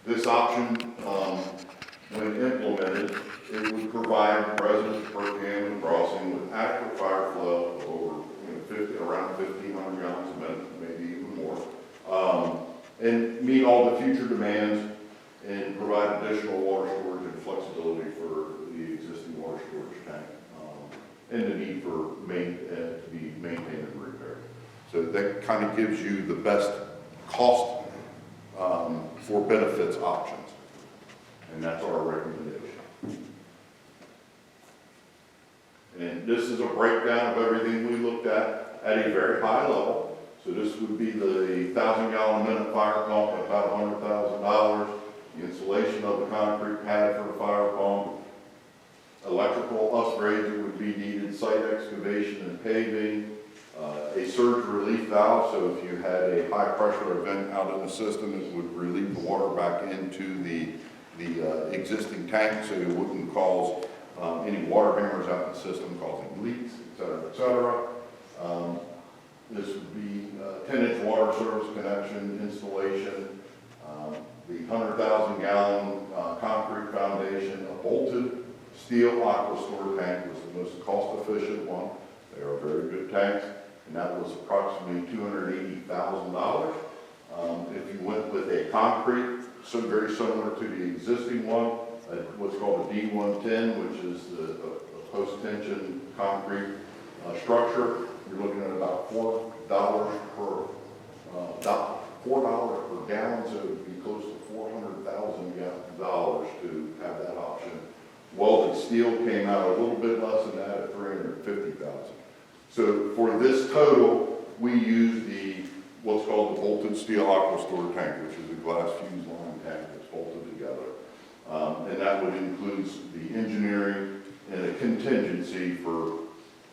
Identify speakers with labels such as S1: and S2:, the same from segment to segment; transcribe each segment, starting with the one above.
S1: This option, when implemented, it would provide residents per Camden Crossing with adequate fire flow of over around 1,500 gallons a minute, maybe even more, and meet all the future demands and provide additional water storage and flexibility for the existing water storage tank, and the need for to be maintained and repaired. So that kind of gives you the best cost for benefits options, and that's our recommendation. And this is a breakdown of everything we looked at a very high level. So this would be the 1,000-gallon-a-minute fire pump at about $100,000, the installation of the concrete pad for the fire pump, electrical upgrades that would be needed, site excavation and paving, a surge relief valve, so if you had a high pressure event out in the system, it would relieve the water back into the existing tank, so it wouldn't cause any water hammers out in the system causing leaks, et cetera, et cetera. This would be 10-inch water service connection installation, the 100,000-gallon concrete foundation, a bolted steel aqua store tank was the most cost-efficient one. They are very good tanks, and that was approximately $280,000. If you went with a concrete, so very similar to the existing one, what's called a D110, which is a post-tension concrete structure, you're looking at about $4 per gallon, so it would be close to $400,000 to have that option. Welded steel came out a little bit less than that at $350,000. So for this total, we use what's called the bolted steel aqua store tank, which is a glass fuse line tank that's bolted together. And that would include the engineering and a contingency for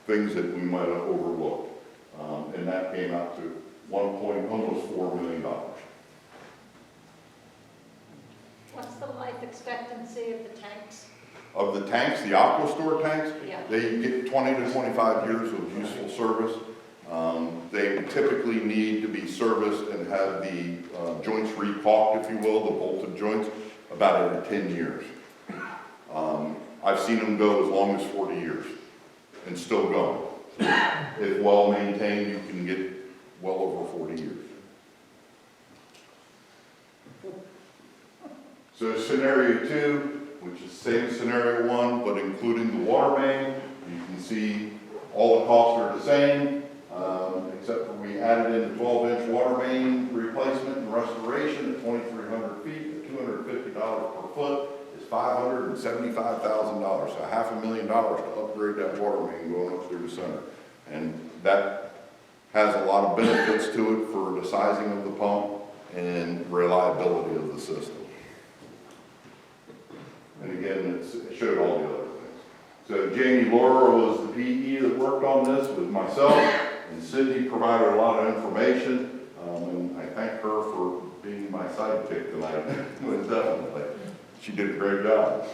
S1: things that we might have overlooked. And that came out to almost $4 million.
S2: What's the life expectancy of the tanks?
S1: Of the tanks, the aqua store tanks,
S2: Yeah.
S1: they get 20 to 25 years of useful service. They typically need to be serviced and have the joints re-caulked, if you will, the bolted joints, about every 10 years. I've seen them go as long as 40 years and still going. If well maintained, you can get well over 40 years. So scenario 2, which is same scenario 1, but including the water main, you can see all the costs are the same, except for we added in the 12-inch water main replacement and restoration at 2,300 feet at $250 per foot is $575,000, so $500,000 to upgrade that water main going up through the center. And that has a lot of benefits to it for the sizing of the pump and reliability of the system. And again, it showed all the other things. So Jamie Laura was the PE that worked on this with myself, and Cindy provided a lot of information, and I thank her for being my sidekick tonight. Definitely. She did a great job.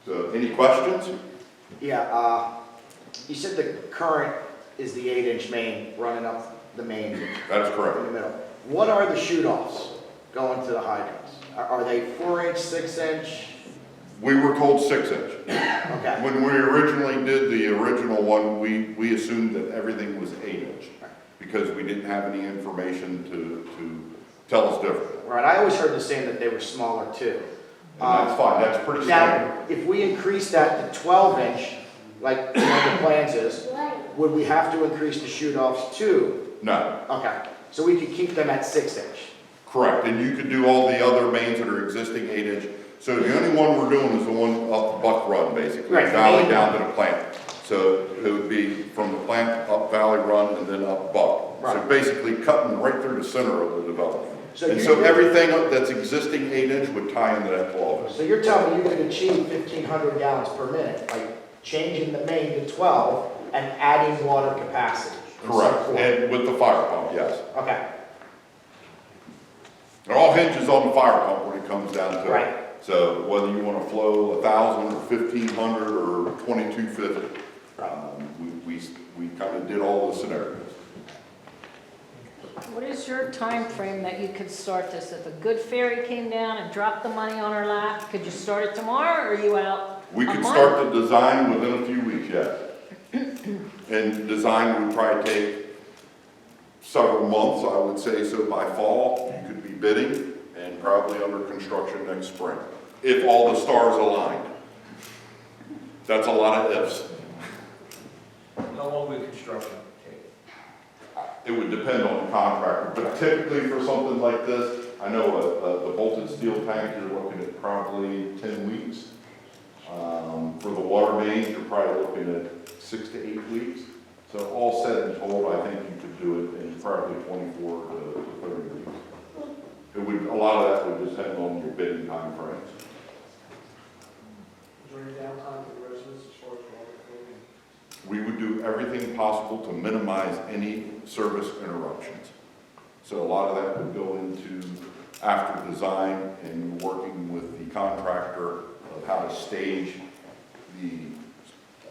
S1: So any questions?
S3: Yeah, you said the current is the 8-inch main running up the main.
S1: That is
S3: In
S1: correct.
S3: the middle. What are the shoot-offs going to the hydrants? Are they 4-inch, 6-inch?
S1: We were told 6-inch.
S3: Okay.
S1: When we originally did the original one, we assumed that everything was 8-inch because we didn't have any information to tell us different.
S3: Right, I always heard the saying that they were smaller too.
S1: And that's fine, that's pretty standard.
S3: Now, if we increase that to 12-inch, like one of the plans is, would we have to increase the shoot-offs too?
S1: No,
S3: Okay, so we could keep them at 6-inch.
S1: correct. And you could do all the other mains that are existing 8-inch. So the only one we're doing is the one up Buck Run, basically,
S3: Right,
S1: valley
S3: main
S1: down to the plant. So it would be from the plant up Valley Run and then up Buck. So
S3: Right.
S1: basically cutting right through the center of the development.
S3: So
S1: And
S3: you-
S1: so everything that's existing 8-inch would tie into that 12-inch.
S3: So you're telling me you could achieve 1,500 gallons per minute by changing the main to 12 and adding water capacity? in some
S1: Correct,
S3: form?
S1: and with the fire pump, yes.
S3: Okay,
S1: It all hinges on the fire pump when it comes down to it.
S3: Right.
S1: So whether you want to flow 1,000 or 1,500 or 2,250, we kind of did all the scenarios.
S2: What is your time frame that you could start this? If a good fairy came down and dropped the money on our lap, could you start it tomorrow, or are you out?
S1: We
S2: a
S1: could
S2: month?
S1: start the design within a few weeks, yes. And design would probably take several months, I would say, so by fall, you could be bidding and probably under construction next spring, if all the stars aligned. That's a lot of ifs.
S4: How long will construction take?
S1: It would depend on the contractor, but typically for something like this, I know the bolted steel tank, you're looking at probably 10 weeks. For the water mains, you're probably looking at 6 to 8 weeks. So all said and told, I think you could do it in probably 24 to 30 weeks. It would, a lot of that would depend on your bidding time frames.
S5: Is there any downtime for the residents as far as water cooling?
S1: We would do everything possible to minimize any service interruptions. So a lot of that would go into after design and working with the contractor of how to stage the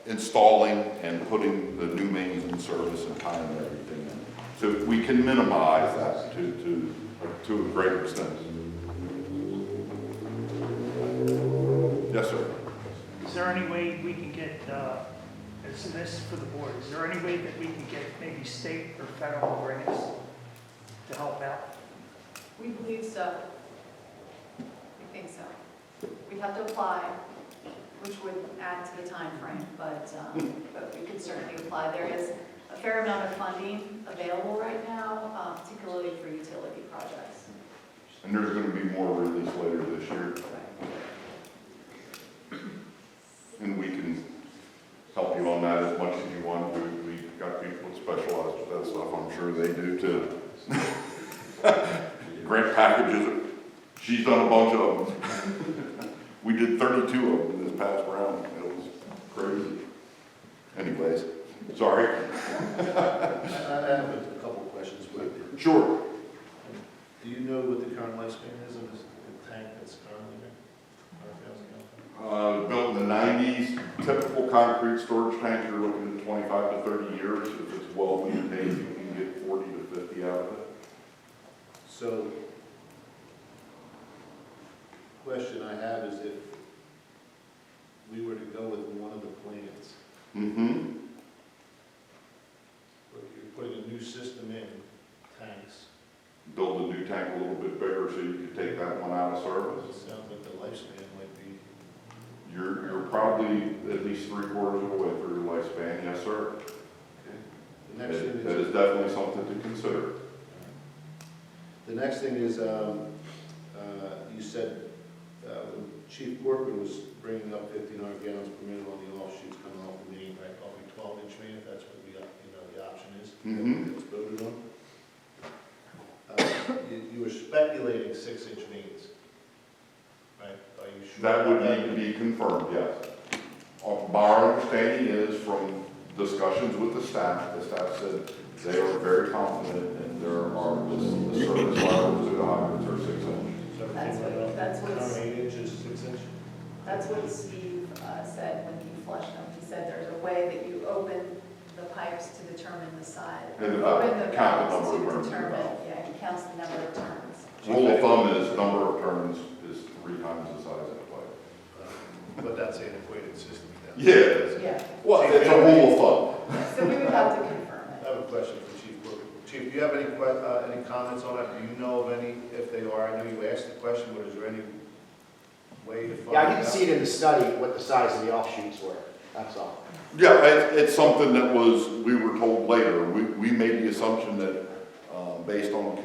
S1: installing and putting the new mains in service and tying everything in. So we can minimize that to a great extent. Yes, sir.
S6: Is there any way we can get, this for the board, is there any way that we can get maybe state or federal grants to help out?
S7: We believe so. We think so. We'd have to apply, which would add to the time frame, but we could certainly apply. There is a fair amount of funding available right now, particularly for utility projects.
S1: And there's going to be more released later this year. And we can help you on that as much as you want. We've got people that specialize with that stuff. I'm sure they do too. Grant packages, she's done a bunch of them. We did 32 of them this past round. It was crazy. Anyways, sorry.
S8: I have a couple of questions.
S1: Sure.
S8: Do you know what the current lifespan is of this tank that's currently there? 100,000 gallon?
S1: Built in the 90s, typical concrete storage tank, you're looking at 25 to 30 years. If it's well maintained, you can get 40 to 50 out of it.
S8: So, question I have is if we were to go with one of the plans,
S1: Mm-hmm.
S8: where you're putting a new system in, tanks,
S1: Build a new tank a little bit bigger so you could take that one out of
S8: it
S1: service.
S8: sounds like the lifespan might be,
S1: You're probably at least 3/4 of the way through your lifespan, yes, sir.
S8: the next thing
S1: That
S8: is,
S1: is definitely something to consider.
S8: the next thing is, you said, when Chief Corcoran was bringing up 1,500 gallons per minute on the offshoots coming off the main, right, off a 12-inch main, if that's what the option is.
S1: Mhm.
S8: It's voted on. You were speculating 6-inch mains, right? Are you sure?
S1: That would
S8: about
S1: need to be confirmed, yes. Our understanding is from discussions with the staff said they are very confident and there are, the service levels of the hydrants are 6 inches.
S7: That's what-
S8: Current 8 inches, 6 inch?
S7: That's what Steve said when he flushed them. He said there's a way that you open the pipes to determine the size.
S1: And
S7: Open the
S1: count the
S7: valves
S1: number of
S7: to
S1: turns.
S7: determine, yeah, he counts the number of turns.
S1: Rule of thumb is number of turns is 3 times the size of the pipe.
S8: But that's an antiquated system. now.
S1: Yeah.
S7: Yeah,
S1: Well, it's a rule of thumb.
S7: so we would have to confirm
S8: I
S7: it.
S8: have a question for Chief Corcoran. Chief, do you have any comments on that? Do you know of any, if they are? I know you asked the question, but is there any way to find out?
S3: Yeah, I didn't see it in the study what the size of the offshoots were, that's all.
S1: Yeah, it's something that we were told later. We made the assumption that, based on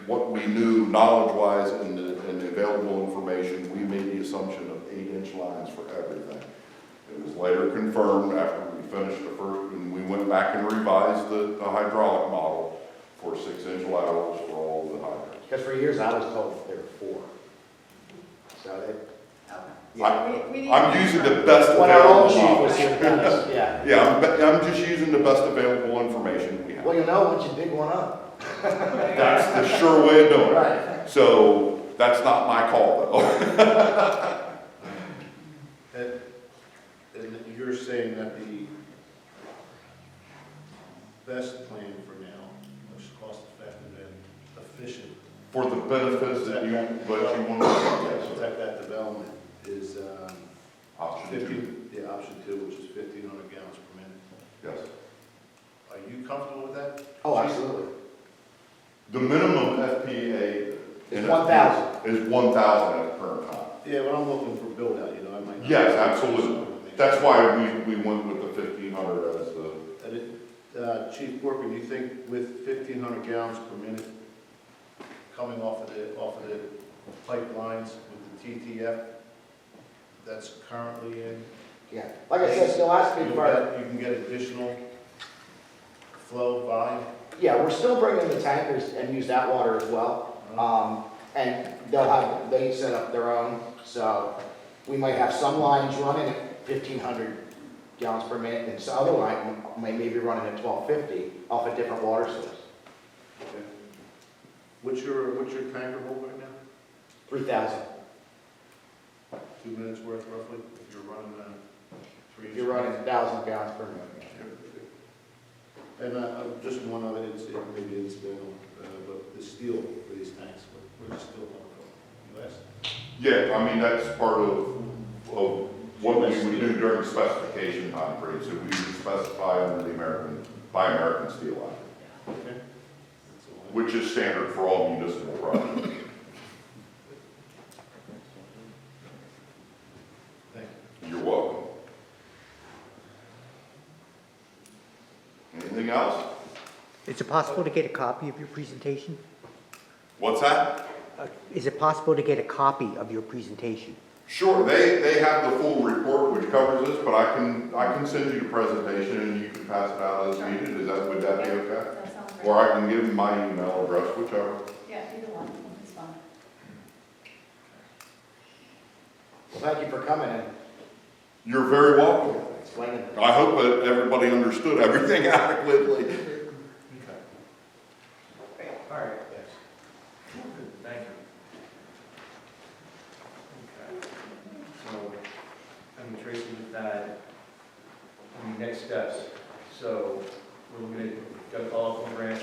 S1: what we knew knowledge-wise and the available information, we made the assumption of 8-inch lines for everything. It was later confirmed after we finished the first, and we went back and revised the hydraulic model for 6-inch laterals for all the hydrants.
S3: Because for years I was told there were 4. So it,
S7: Okay.
S3: yeah.
S7: So we need
S1: I'm
S7: to
S1: using the
S7: confirm.
S1: best
S3: When our old
S1: available
S3: chief
S1: model.
S3: was here, Dennis, yeah.
S1: Yeah, I'm just using the best available information we have.
S3: Well, you know once you dig one up.
S1: That's the sure way of doing it.
S3: Right.
S1: So that's not my call, though.
S8: And you're saying that the best plan for now, most cost effective, efficient.
S1: For the benefits that you want to
S8: Protect that development is,
S1: Option
S8: 50,
S1: two,
S8: yeah, option 2, which is 1,500 gallons per minute.
S1: yes.
S8: Are you comfortable with that?
S3: Oh, absolutely.
S1: The minimum FPA.
S3: It's 1,000.
S1: Is 1,000 at the current time.
S8: Yeah, but I'm looking for build out, I might not.
S1: Yes, absolutely. That's why we went with the 1,500 as the,
S8: And Chief Corcoran, you think with 1,500 gallons per minute coming off of the pipelines with the TTF that's currently in?
S3: Yeah, like I said, still asking
S8: You
S3: for,
S8: can get additional flow volume?
S3: yeah, we're still bringing the tankers and use that water as well. And they set up their own, so we might have some lines running at 1,500 gallons per minute, and some other line may maybe running at 1,250 off a different water source.
S8: Okay. What's your tanker hold right now?
S3: 3,000.
S8: 2 minutes worth roughly, if you're running 3
S3: If you're running 1,000 gallons per minute.
S8: And just one of it, maybe incidental, but the steel for these tanks, where's the steel coming from? US?
S1: yeah, I mean, that's part of what we would do during specification time period. So we would specify under the Buy American Steel Act,
S8: Okay. That's all I-
S1: which is standard for all municipal projects.
S8: Thank
S1: You're welcome. Anything else?
S9: Is it possible to get a copy of your presentation?
S1: What's that?
S9: Is it possible to get a copy of your presentation?
S1: Sure, they have the full report which covers this, but I can send you the presentation and you can pass it out as needed. Would that be okay?
S7: That sounds great.
S1: Or I can give my email address, whichever.
S7: Yeah, either one, it's fine.
S3: Well, thank you for coming and
S1: You're very welcome.
S3: explaining.
S1: I hope that everybody understood everything adequately.
S4: Okay. All right, yes. Good, thank you. Okay. So, I mean, Tracy, with that, I mean, next steps. So, we're looking at, got a call from grant.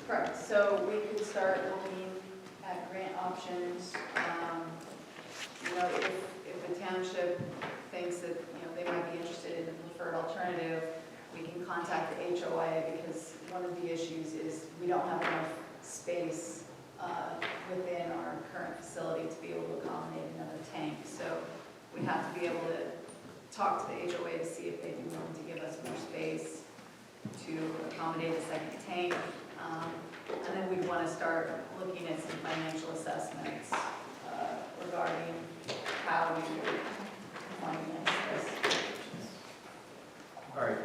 S7: Correct, so we could start looking at grant options. You know, if the township thinks that, they might be interested in the preferred alternative, we can contact the HOA, because one of the issues is we don't have enough space within our current facility to be able to accommodate another tank. So we have to be able to talk to the HOA to see if they'd be willing to give us more space to accommodate a second tank. And then we'd want to start looking at some financial assessments regarding how we would finance this.
S4: All right,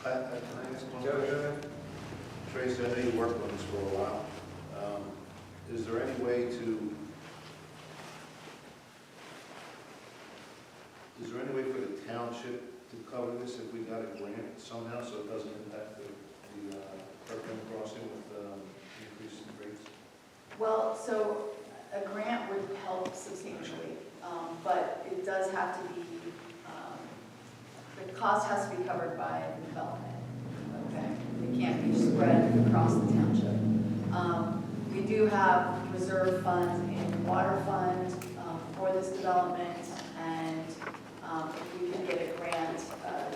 S8: Can I ask one
S4: Joe,
S8: question? Tracy, I know you worked on this for a while. Is there any way for the township to cover this if we got a grant somehow, so it doesn't impact the Kirkland crossing with increase in rates?
S7: Well, so a grant would help substantially, but it does have to be, the cost has to be covered by the development, okay? It can't be spread across the township. We do have reserve funds in the water fund for this development, and if we can get a grant.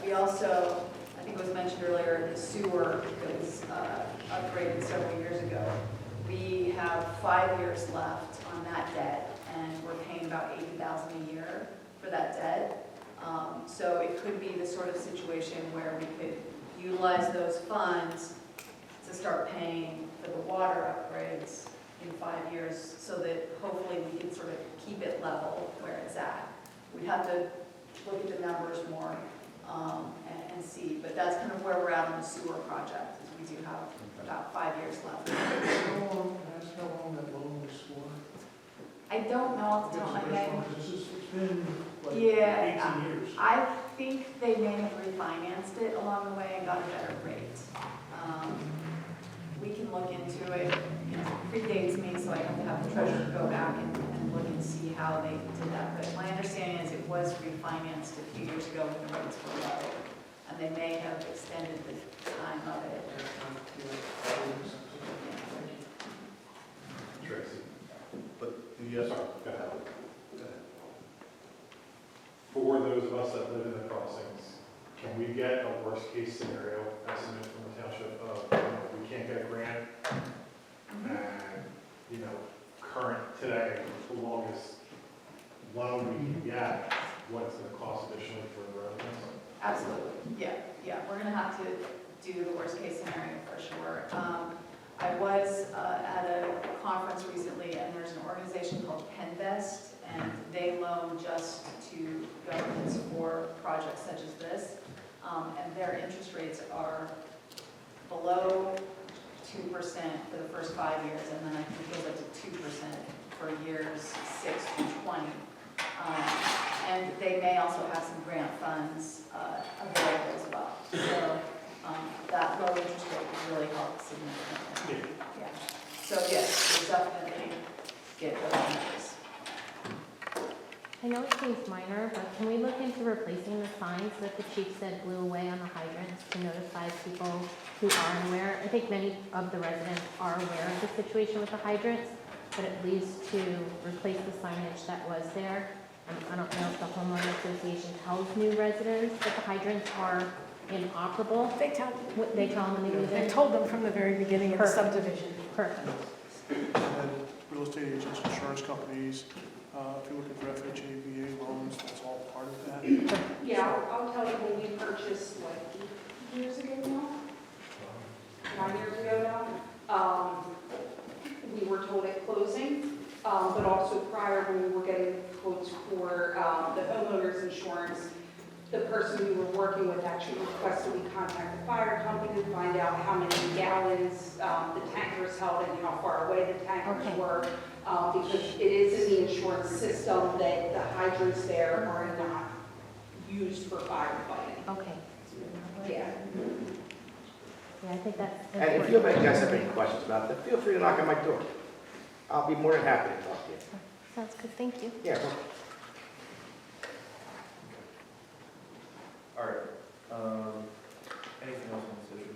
S7: We also, I think it was mentioned earlier, the sewer that was upgraded several years ago. We have 5 years left on that debt, and we're paying about $80,000 a year for that debt. So it could be the sort of situation where we could utilize those funds to start paying for the water upgrades in 5 years, so that hopefully we can sort of keep it level where it's at. We'd have to look at the numbers more and see, but that's kind of where we're at on the sewer project, is we do have about 5 years left.
S5: How long that loan was for?
S7: I don't know off the top of my head.
S5: It's been like
S7: Yeah,
S5: 18 years.
S7: I think they may have refinanced it along the way and got a better rate. We can look into it, predates me, so I have to have the treasurer go back and look and see how they did that. But my understanding is it was refinanced a few years ago when the rates were low. and they may have extended the time of it.
S8: Tracy.
S10: But yes, sir. Go ahead. For those of us that live in the crossings, can we get a worst-case scenario estimate from the township of, if we can't get a grant, and, current today, the longest loan we can get, what it's gonna cost additionally for the residents?
S7: Absolutely, yeah, we're gonna have to do the worst case scenario for sure. I was at a conference recently, and there's an organization called Penvest, and they loan just to governments for projects such as this, and their interest rates are below 2% for the first 5 years, and then I think it goes up to 2% for years 6 to 20. And they may also have some grant funds available as well. So that low interest rate really helps significantly. Yeah. So yes, we'll definitely get those numbers.
S11: I know it seems minor, but can we look into replacing the signs that the chief said blew away on the hydrants to notify people who are aware? I think many of the residents are aware of the situation with the hydrants, but at least to replace the signage that was there. I don't know if the homeowner association tells new residents that the hydrants are inoperable.
S2: They tell,
S11: They tell them when they move in.
S2: they told them from the very beginning of the
S11: Perfect.
S2: subdivision.
S11: Perfect.
S5: And then real estate agents, insurance companies, if you're looking for FHA, VA loans, that's all part of that.
S12: Yeah, I'll tell you, when we purchased, 8 years ago now? 9 years ago now, we were told at closing, but also prior, when we were getting quotes for the homeowner's insurance, the person we were working with actually requested we contact the fire company to find out how many gallons the tankers held and how far away the tankers
S11: Okay.
S12: were. Because it is in the insurance system that the hydrants there are not used for firefighting.
S11: Okay.
S12: Yeah.
S11: Yeah, I think that's
S3: And if
S11: important.
S3: you guys have any questions about it, feel free to knock on my door. I'll be more than happy to talk to you.
S11: Sounds good, thank you.
S3: Yeah.
S4: All right, anything else on this issue?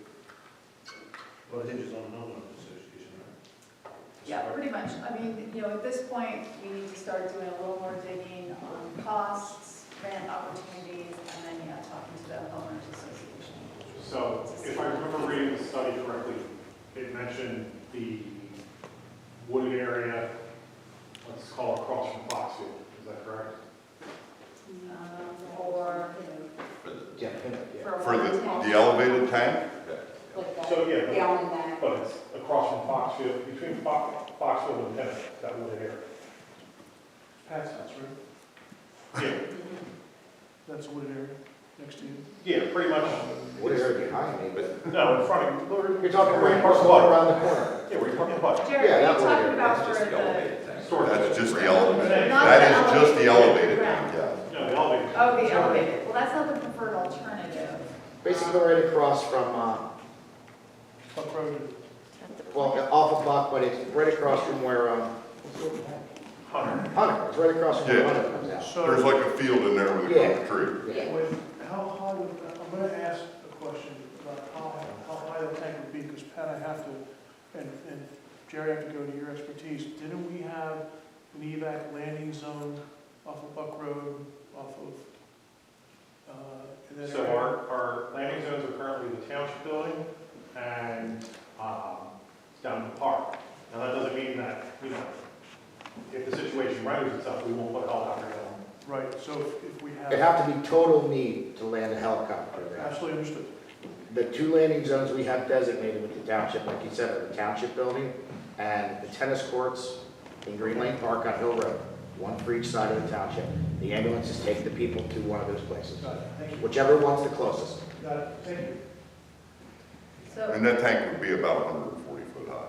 S8: Well, it hinges on the homeowners association, right?
S7: Yeah, pretty much. I mean, at this point, we need to start doing a little more digging on costs, grant opportunities, and then, talking to the homeowners association.
S10: So, if I remember reading the study correctly, it mentioned the wooded area, let's call it across from Foxfield, is that correct?
S7: Or
S3: Yeah.
S1: For the elevated tank?
S12: Like that,
S10: So, yeah,
S12: down in that.
S10: but it's across from Foxfield, between Foxfield and Tennant, that wooded area.
S5: Pat's house, right?
S10: Yeah,
S5: That's a wooded area next to you.
S10: yeah, pretty much.
S3: What area behind me, but
S10: No, in front of you.
S3: you're talking
S10: where you
S3: about
S10: park the bike.
S3: around the corner.
S10: Yeah, where you park the bike.
S7: Jerry,
S3: Yeah,
S7: are
S3: that
S7: you
S3: would
S7: talking
S3: be-
S7: about
S3: that's
S7: for
S3: just
S7: the,
S10: Storage.
S1: That's just the elevated.
S7: Not
S1: That
S7: the
S1: is just the elevated
S7: elevated
S1: tank, yeah.
S10: No, the elevator.
S7: oh, the elevated? Well, that's not the preferred alternative.
S3: Basically right across from,
S5: Buck Road.
S3: well, off of Buck, but it's right across from where,
S10: Hunter.
S3: Hunter, it's right across from where
S1: Yeah.
S3: Hunter comes out.
S5: So,
S1: There's like a field in there with a
S3: Yeah.
S1: tree.
S3: Yeah.
S5: how high would, I'm gonna ask a question about how high the tank would be, because Pat, I have to, and Jerry, I have to go to your expertise. Didn't we have an evac landing zone off of Buck Road, off of, in that
S10: So
S5: area?
S10: our landing zones are currently the township building and it's down in the park. Now, that doesn't mean that, if the situation renders itself, we won't put a helicopter down.
S5: Right, so if we
S3: It'd
S5: have,
S3: have to be total need to land a helicopter there.
S5: absolutely understood.
S3: The two landing zones we have designated with the township, like you said, are the township building and the tennis courts in Green Lane Park on Hill Road, one for each side of the township. The ambulances take the people to one of those places,
S5: Got it, thank you.
S3: whichever one's the closest.
S5: Got it, thank you.
S7: So,
S1: And that tank would be about 140 foot high.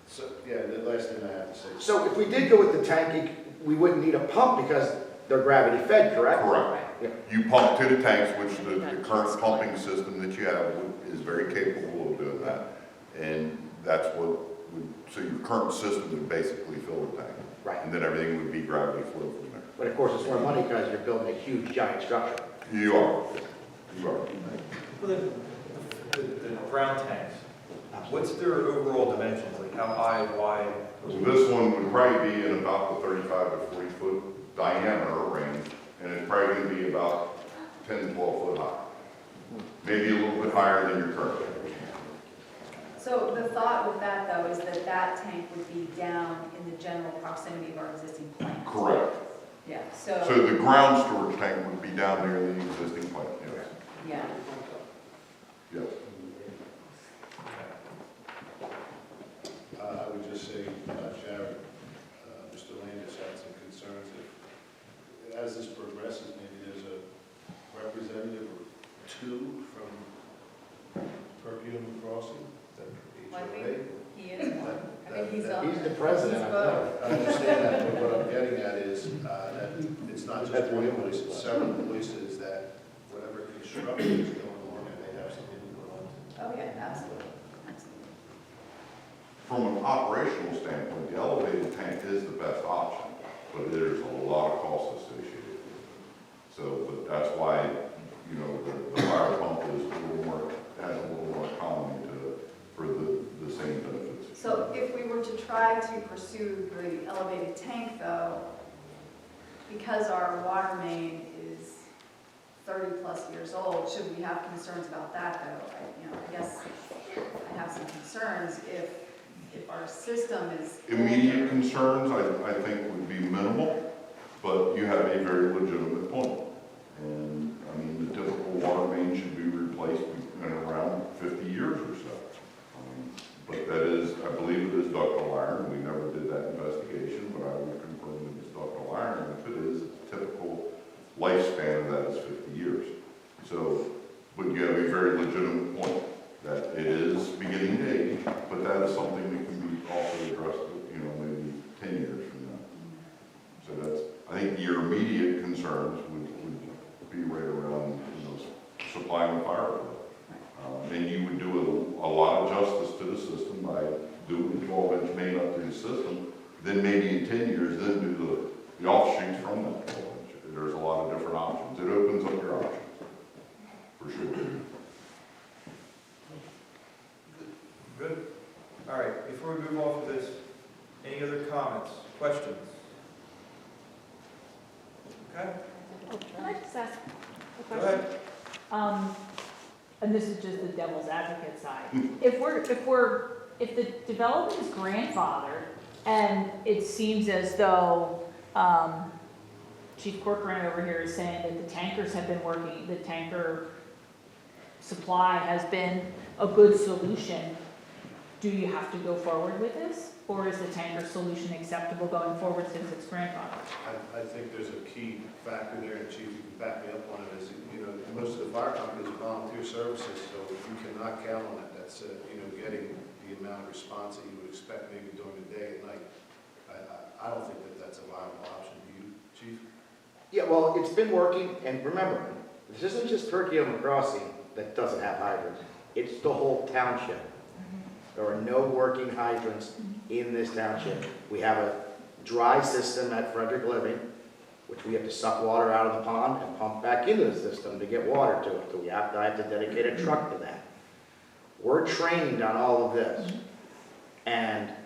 S8: So, yeah, the last thing I have to say.
S3: So if we did go with the tank, we wouldn't need a pump because they're gravity fed, correct?
S1: Correct.
S3: Yeah.
S1: You pump to the tanks, which the current pumping system that you have is very capable of doing that. And that's what would, so your current system would basically fill the tank.
S3: Right.
S1: And then everything would be gravity flow from there.
S3: But of course, it's more money because you're building a huge giant structure.
S1: You are. You are.
S4: For the ground tanks, what's their overall dimensions, like how high, wide?
S1: So this one would probably be in about the 35 to 40 foot diameter range, and it's probably going to be about 10, 12 foot high. Maybe a little bit higher than your current.
S7: So the thought with that, though, is that that tank would be down in the general proximity of our existing plant.
S1: Correct.
S7: Yeah,
S1: So
S7: so,
S1: the ground storage tank would be down near the existing plant, yes.
S7: yeah.
S1: Yes.
S8: I would just say, Jared, Mr. Landis had some concerns that as this progresses, maybe there's a representative or two from Perkiomen Crossing,
S7: Well, I
S8: that
S7: think
S8: HOA.
S7: he is one. I think he's on.
S3: He's the president, I
S7: both.
S8: I understand that, but what I'm getting at is that it's not just one place, it's several places that whatever construction is going on, and they have some input on.
S7: Oh, yeah, absolutely, absolutely.
S1: From an operational standpoint, the elevated tank is the best option, but there's a lot of costs associated with it. So, but that's why, you know, the fire pump is a little more, has a little more economy to it for the same benefits.
S7: So if we were to try to pursue the elevated tank, though, because our water main is 30-plus years old, should we have concerns about that, though? I guess I have some concerns if our system is.
S1: Immediate concerns, I think, would be minimal, but you have a very legitimate point. And, I mean, the typical water main should be replaced in around 50 years or so. But that is, I believe it is ductile iron. We never did that investigation, but I would confirm that it's ductile iron. If it is, the typical lifespan of that is 50 years. So, but you have a very legitimate point that it is beginning to age, but that is something that can be also addressed, you know, maybe 10 years from now. So that's, I think your immediate concerns would be right around, you know, supplying the fire with it. And you would do a lot of justice to the system by doing the 12-inch main up through the system. Then maybe in 10 years, then do the offshoots from that 12-inch. There's a lot of different options. It opens up your options, for sure.
S4: Good. All right, before we move off of this, any other comments, questions? Okay,
S2: Can I just ask a
S4: go
S2: question?
S4: ahead.
S2: And this is just the devil's advocate side. If the development is grandfathered, and it seems as though, Chief Corcoran over here is saying that the tankers have been working, the tanker supply has been a good solution, do you have to go forward with this? Or is the tanker solution acceptable going forward since it's grandfathered?
S8: I think there's a key factor there, and Chief, you can back me up on it, is, you know, most of the fire companies are volunteer services, so you cannot count on it. That's, you know, getting the amount of response that you would expect maybe during the day and night. I don't think that that's a viable option. Do you, Chief?
S3: Yeah, well, it's been working, and remember, this isn't just Perkiomen Crossing that doesn't have hydrants. It's the whole township. There are no working hydrants in this township. We have a dry system at Frederick Living, which we have to suck water out of the pond and pump back into the system to get water to it. So I have to dedicate a truck to that. We're trained on all of this. And